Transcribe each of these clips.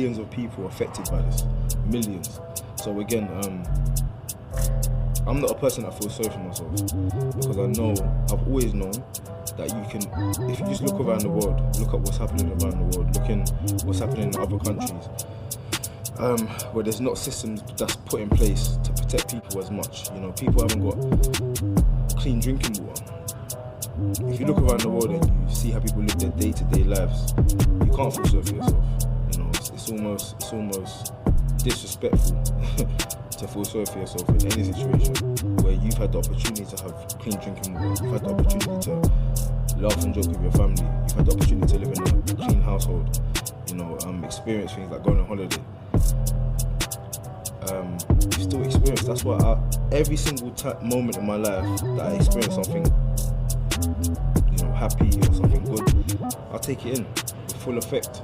millions of people affected by this, millions. So again, I'm not a person that feels sorry for myself, because I've always known that you can, if you just look around the world, look at what's happening around the world, look in what's happening in other countries, where there's not systems that's put in place to protect people as much. You know, people haven't got clean drinking water. If you look around the world and you see how people live their day-to-day lives, you can't feel sorry for yourself. You know, it's almost disrespectful to feel sorry for yourself in any situation where you've had the opportunity to have clean drinking water, you've had the opportunity to laugh and joke with your family, you've had the opportunity to live in a clean household, you know, experience things like going on holiday. You still experience. That's why every single moment in my life that I experience something, you know, happy or something good, I'll take it in with full effect.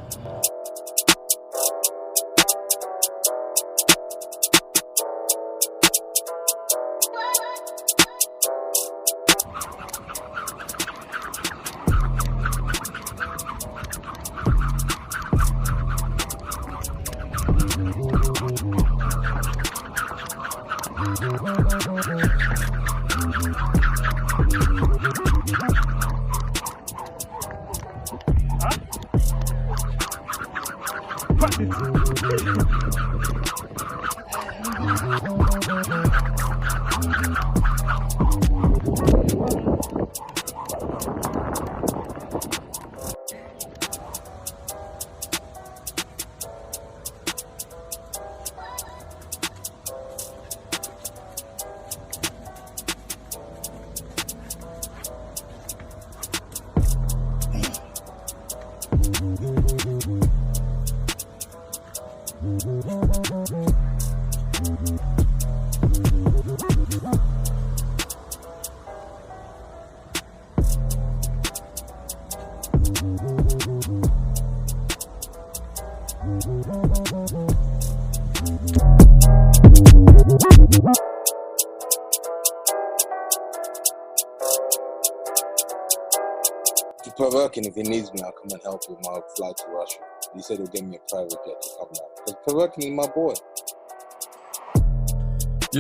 Povetkin, if he needs me, I'll come and help with my flight to Russia. He said he'll give me a private jet to come down. Because Povetkin is my boy.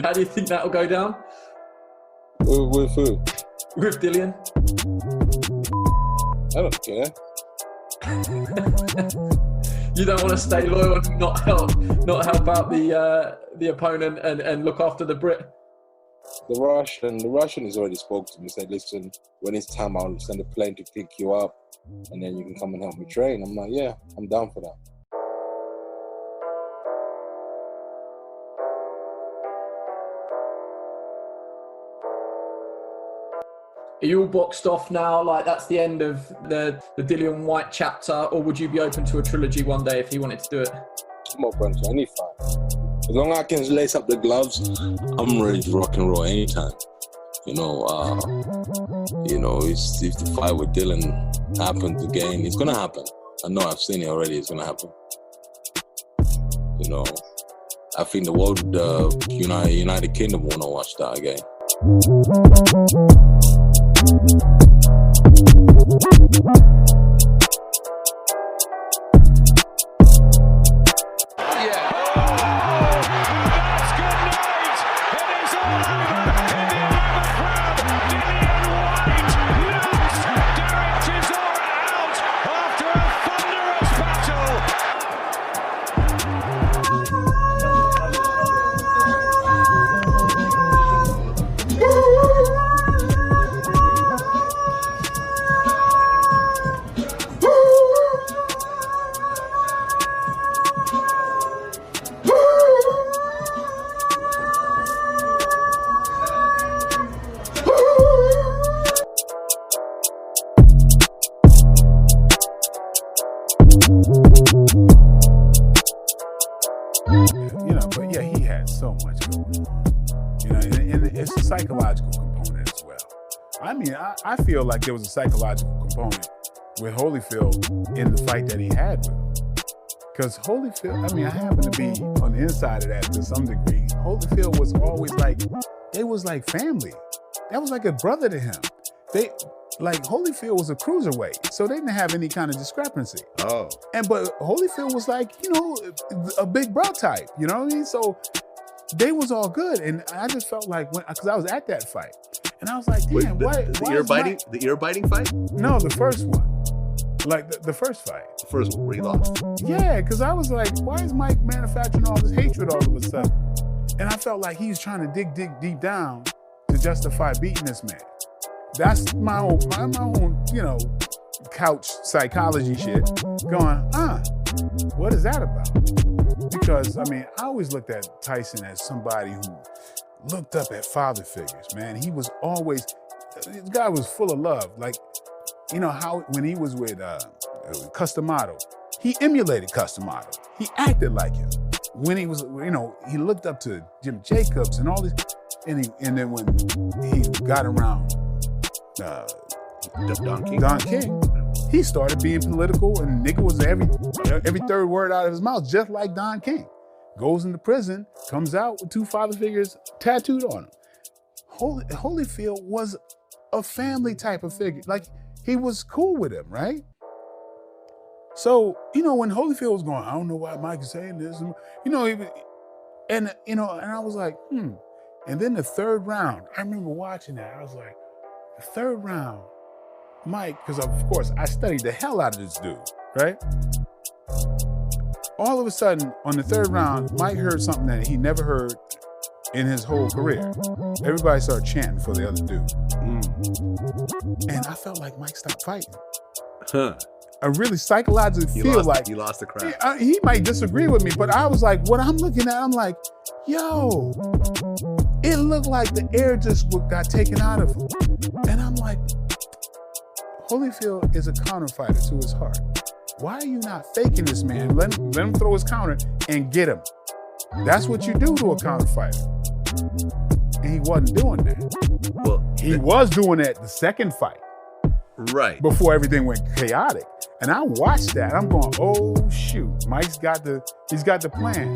How do you think that'll go down? With who? With Dillian. I don't care. You don't want to stay loyal and not help out the opponent and look after the Brit. The Russian has already spoke to me. Said, listen, when it's time, I'll send a plane to pick you up, and then you can come and help me train. I'm like, yeah, I'm down for that. Are you all boxed off now? Like that's the end of the Dillian Whyte chapter, or would you be open to a trilogy one day if he wanted to do it? I'm open to any fight. As long as I can lace up the gloves, I'm ready to rock and roll anytime. You know, if the fight with Dillian happens again, it's gonna happen. I know I've seen it already. It's gonna happen. You know, I think the world, United Kingdom wanna watch that again. But yeah, he had so much going on. And it's a psychological component as well. I mean, I feel like there was a psychological component with Holyfield in the fight that he had with him. Because Holyfield, I happen to be on the inside of that to some degree. Holyfield was always like, they was like family. That was like a brother to him. like Holyfield was a cruiserweight, so they didn't have any kind of discrepancy. Oh. But Holyfield was like, a big bro type, you know what I mean? So they was all good, and I just felt like, because I was at that fight, and I was like, damn, why the ear biting fight? No, the first one. Like the first fight. The first one where he lost. Yeah, because I was like, why is Mike manufacturing all this hatred all of a sudden? And I felt like he was trying to dig deep down to justify beating this man. That's my own, couch psychology shit. Going, what is that about? Because, I always looked at Tyson as somebody who looked up at father figures, man. He was always, this guy was full of love. Like, how when he was with Customato, he emulated Customato. He acted like him. When he was, he looked up to Jim Jacobs and all this. And then when he got around Don King, he started being political, and nigga was every third word out of his mouth, just like Don King. Goes into prison, comes out with 2 father figures tattooed on him. Holyfield was a family type of figure. Like, he was cool with him, right? So, when Holyfield was going, I don't know why Mike is saying this, and I was like, And then the third round, I remember watching that. I was like, the third round, Mike, because of course I studied the hell out of this dude, right? All of a sudden, on the third round, Mike heard something that he never heard in his whole career. Everybody started chanting for the other dude. And I felt like Mike stopped fighting. Huh. I really psychologically feel like he lost the crowd. He might disagree with me, but I was like, what I'm looking at, I'm like, yo, it looked like the air just got taken out of him. And I'm like, Holyfield is a counter fighter to his heart. Why are you not faking this man? Let him throw his counter and get him. That's what you do to a counter fighter. And he wasn't doing that. Well, he was doing that the second fight. Right. Before everything went chaotic. And I watched that. I'm going, oh shoot, Mike's got the plan.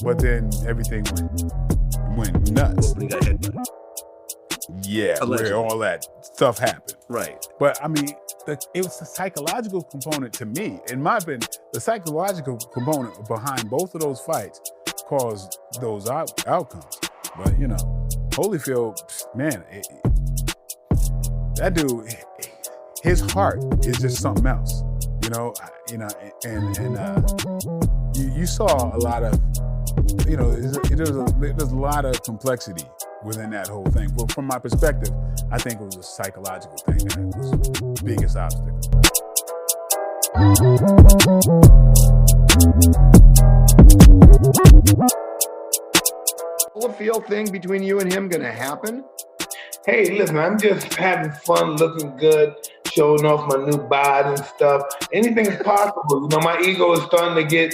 But then everything went nuts. Well, he got headbutted. Yeah, allegedly. Where all that stuff happened. Right. But it was the psychological component to me. In my opinion, the psychological component behind both of those fights caused those outcomes. But Holyfield, man, that dude, his heart is just something else. You saw a lot of, there's a lot of complexity within that whole thing. But from my perspective, I think it was a psychological thing that was the biggest obstacle. Holyfield thing between you and him gonna happen? Hey, listen, I'm just having fun, looking good, showing off my new bod and stuff. Anything is possible. My ego is starting to get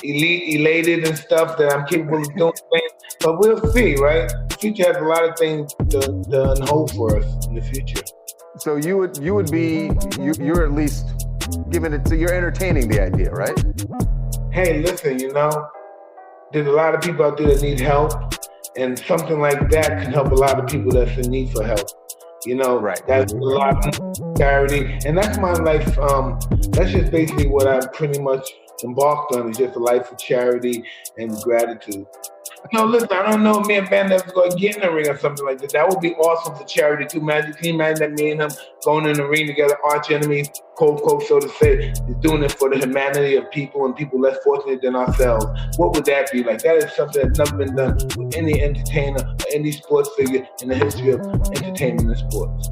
elated and stuff that I'm capable of doing things. But we'll see, right? The future has a lot of things to unhold for us in the future. So you're at least giving it to, you're entertaining the idea, right? Hey, listen, there's a lot of people out there that need help, and something like that can help a lot of people that's in need for help. Right. That's a lot of charity, and that's my life. That's just basically what I pretty much embarked on, is just a life of charity and gratitude. Listen, I don't know if me and Van was going to get in the ring or something like that. That would be awesome for charity too. Can you imagine that me and him going in the ring together, arch enemies, quote, so to say, doing it for the humanity of people and people less fortunate than ourselves? What would that be like? That is something that's never been done with any entertainer or any sports figure in the history of entertainment and sports.